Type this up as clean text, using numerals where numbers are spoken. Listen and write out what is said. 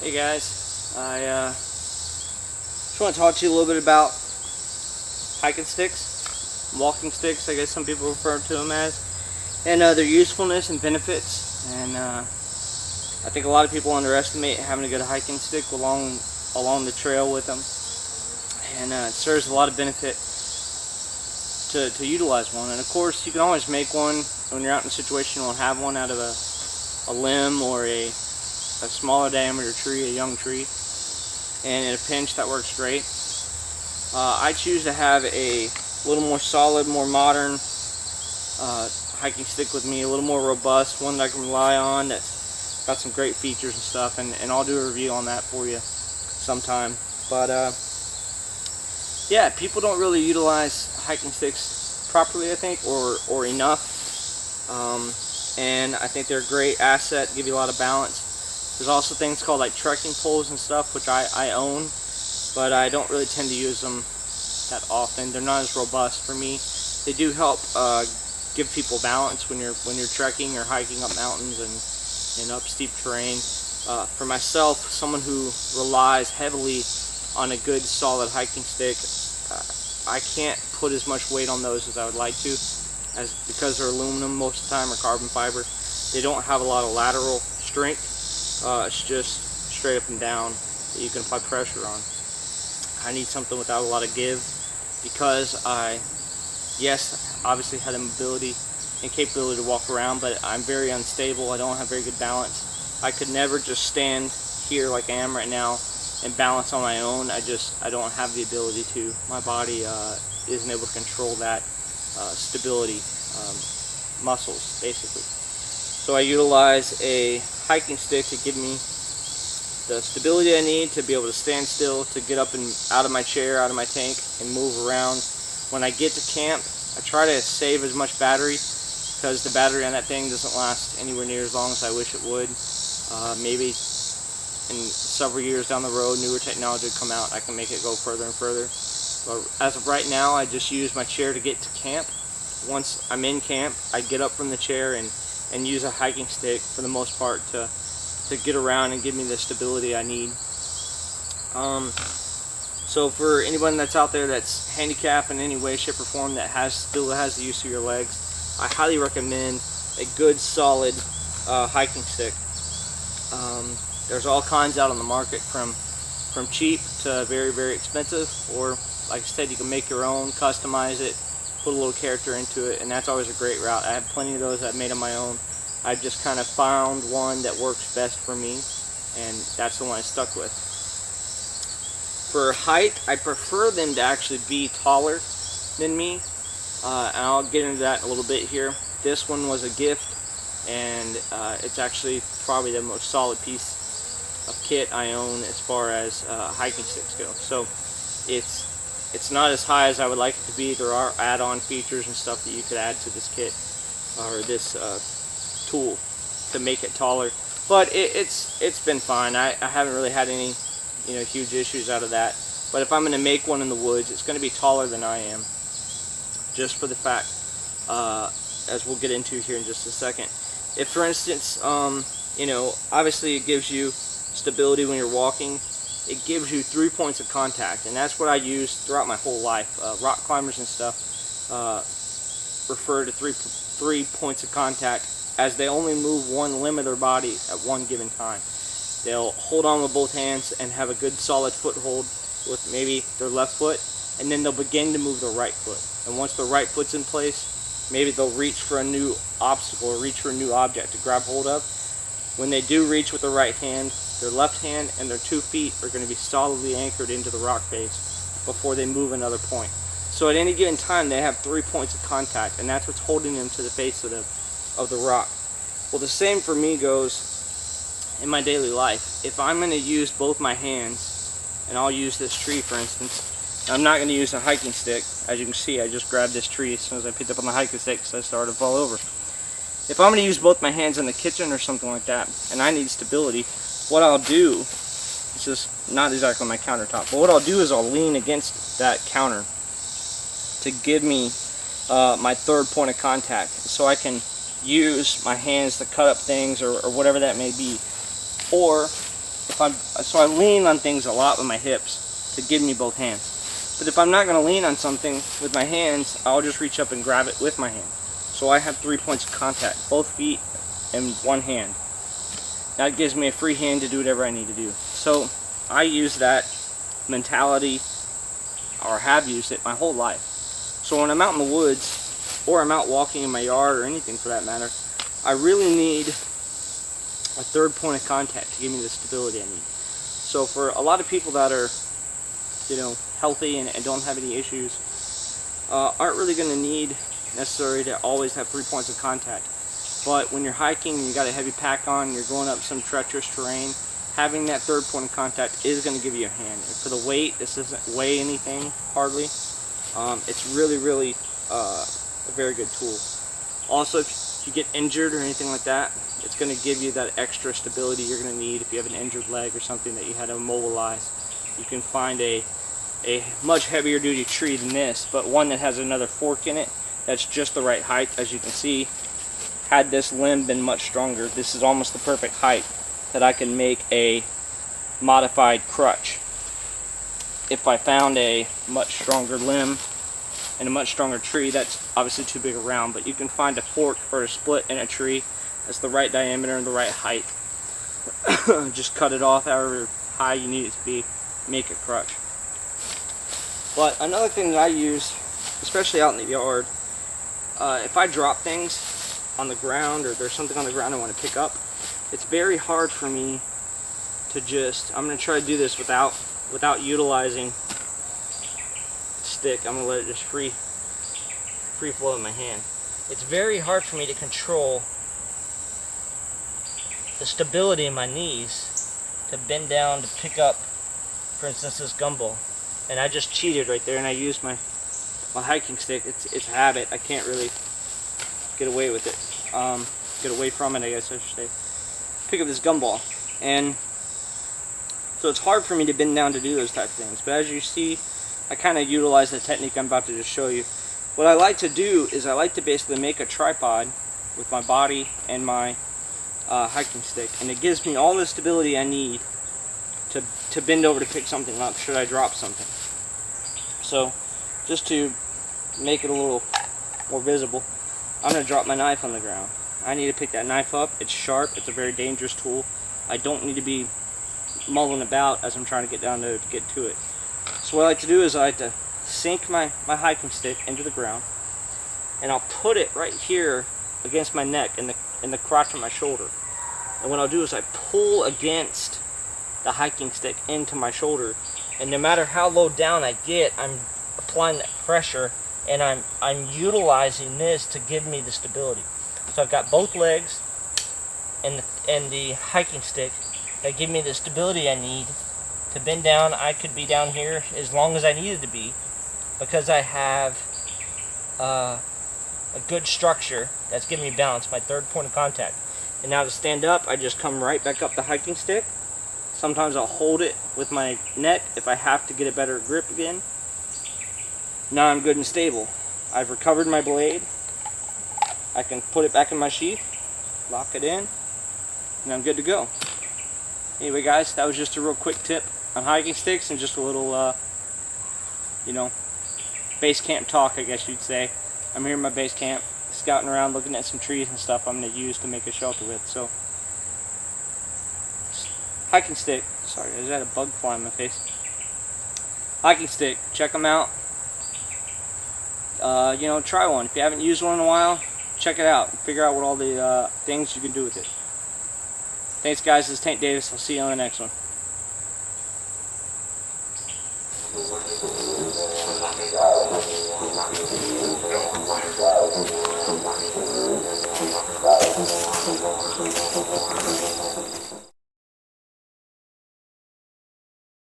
Hey guys, I just want to talk to you a little bit about hiking sticks, walking sticks, I guess some people refer to them as, and their usefulness and benefits. And I think a lot of people underestimate having a good hiking stick along the trail with them, and it serves a lot of benefit to utilize one. And of course, you can always make one when you're out in a situation you won't have one out of a limb or a smaller diameter tree, a young tree, and in a pinch that works great. I choose to have a little more solid, more modern hiking stick with me, a little more robust, one that I can rely on, that's got some great features and stuff, and I'll do a review on that for you sometime. But yeah, people don't really utilize hiking sticks properly, I think, or enough, and I think they're a great asset, give you a lot of balance. There's also things called like trekking poles and stuff, which I own, but I don't really tend to use them that often. They're not as robust for me. They do help give people balance when you're trekking or hiking up mountains and up steep terrain. For myself, someone who relies heavily on a good solid hiking stick, I can't put as much weight on those as I would like to, because they're aluminum most of the time or carbon fiber. They don't have a lot of lateral strength. It's just straight up and down that you can apply pressure on. I need something without a lot of give, because yes, obviously had the mobility and capability to walk around, but I'm very unstable. I don't have very good balance. I could never just stand here like I am right now and balance on my own. I don't have the ability to. My body isn't able to control that stability, muscles basically. So I utilize a hiking stick to give me the stability I need to be able to stand still, to get up and out of my chair, out of my tank, and move around. When I get to camp, I try to save as much battery, because the battery on that thing doesn't last anywhere near as long as I wish it would. Maybe in several years down the road, newer technology would come out, I can make it go further and further. But as of right now, I just use my chair to get to camp. Once I'm in camp, I get up from the chair and use a hiking stick for the most part to get around and give me the stability I need. So for anyone that's out there that's handicapped in any way, shape, or form, that still has the use of your legs, I highly recommend a good solid hiking stick. There's all kinds out on the market, from cheap to very, very expensive, or like I said, you can make your own, customize it, put a little character into it, and that's always a great route. I have plenty of those I've made on my own. I've just kind of found one that works best for me, and that's the one I stuck with. For height, I prefer them to actually be taller than me, and I'll get into that in a little bit here. This one was a gift, and it's actually probably the most solid piece of kit I own as far as hiking sticks go. So it's not as high as I would like it to be. There are add-on features and stuff that you could add to this kit, or this tool, to make it taller. But it's been fine. I haven't really had any huge issues out of that. But if I'm going to make one in the woods, it's going to be taller than I am, just for the fact, as we'll get into here in just a second. If, for instance, obviously it gives you stability when you're walking. It gives you 3 points of contact, and that's what I use throughout my whole life. Rock climbers and stuff refer to three points of contact, as they only move one limb of their body at one given time. They'll hold on with both hands and have a good solid foothold with maybe their left foot, and then they'll begin to move their right foot. And once their right foot's in place, maybe they'll reach for a new obstacle or reach for a new object to grab hold of. When they do reach with their right hand, their left hand and their 2 feet are going to be solidly anchored into the rock face before they move another point. So at any given time, they have 3 points of contact, and that's what's holding them to the face of the rock. Well, the same for me goes in my daily life. If I'm going to use both my hands, and I'll use this tree for instance, I'm not going to use a hiking stick. As you can see, I just grabbed this tree as soon as I picked up on the hiking stick, so I started to fall over. If I'm going to use both my hands in the kitchen or something like that, and I need stability, what I'll do, it's just not exactly my countertop, but what I'll do is I'll lean against that counter to give me my 3rd point of contact, so I can use my hands to cut up things or whatever that may be. Or so I lean on things a lot with my hips to give me both hands. But if I'm not going to lean on something with my hands, I'll just reach up and grab it with my hand. So I have 3 points of contact, both feet and one hand. That gives me a free hand to do whatever I need to do. So I use that mentality, or have used it my whole life. So when I'm out in the woods, or I'm out walking in my yard, or anything for that matter, I really need a third point of contact to give me the stability I need. So for a lot of people that are, healthy and don't have any issues, aren't really going to need necessarily to always have 3 points of contact. But when you're hiking and you got a heavy pack on, you're going up some treacherous terrain, having that third point of contact is going to give you a hand. And for the weight, this doesn't weigh anything hardly. It's really, really a very good tool. Also, if you get injured or anything like that, it's going to give you that extra stability you're going to need if you have an injured leg or something that you had to immobilize. You can find a much heavier duty tree than this, but one that has another fork in it that's just the right height. As you can see, had this limb been much stronger, this is almost the perfect height that I can make a modified crutch. If I found a much stronger limb and a much stronger tree, that's obviously too big around, but you can find a fork or a split in a tree that's the right diameter and the right height. Just cut it off however high you need it to be, make a crutch. But another thing that I use, especially out in the yard, if I drop things on the ground, or there's something on the ground I want to pick up, it's very hard for me to just, I'm going to try to do this without utilizing stick. I'm going to let it just free flow in my hand. It's very hard for me to control the stability in my knees to bend down to pick up, for instance, this gumball. And I just cheated right there, and I used my hiking stick. It's a habit. I can't really get away with it. Get away from it, I guess I should say. Pick up this gumball. And so it's hard for me to bend down to do those type of things. But as you see, I kind of utilize the technique I'm about to just show you. What I like to do is I like to basically make a tripod with my body and my hiking stick. And it gives me all the stability I need to bend over to pick something up should I drop something. So just to make it a little more visible, I'm going to drop my knife on the ground. I need to pick that knife up. It's sharp. It's a very dangerous tool. I don't need to be mulling about as I'm trying to get down to get to it. So what I like to do is I like to sink my hiking stick into the ground, and I'll put it right here against my neck in the crotch of my shoulder. And what I'll do is I pull against the hiking stick into my shoulder, and no matter how low down I get, I'm applying that pressure, and I'm utilizing this to give me the stability. So I've got both legs and the hiking stick that give me the stability I need to bend down. I could be down here as long as I needed to be because I have a good structure that's giving me balance, my third point of contact. And now to stand up, I just come right back up the hiking stick. Sometimes I'll hold it with my neck if I have to get a better grip again. Now I'm good and stable. I've recovered my blade. I can put it back in my sheath, lock it in, and I'm good to go. Anyway guys, that was just a real quick tip on hiking sticks and just a little, base camp talk, I guess you'd say. I'm here in my base camp, scouting around, looking at some trees and stuff I'm going to use to make a shelter with. So, hiking stick. Sorry, I just had a bug fly in my face. Hiking stick. Check them out. Try one. If you haven't used one in a while, check it out. Figure out what all the things you can do with it. Thanks guys, this is Tank Davis. I'll see you on the next one.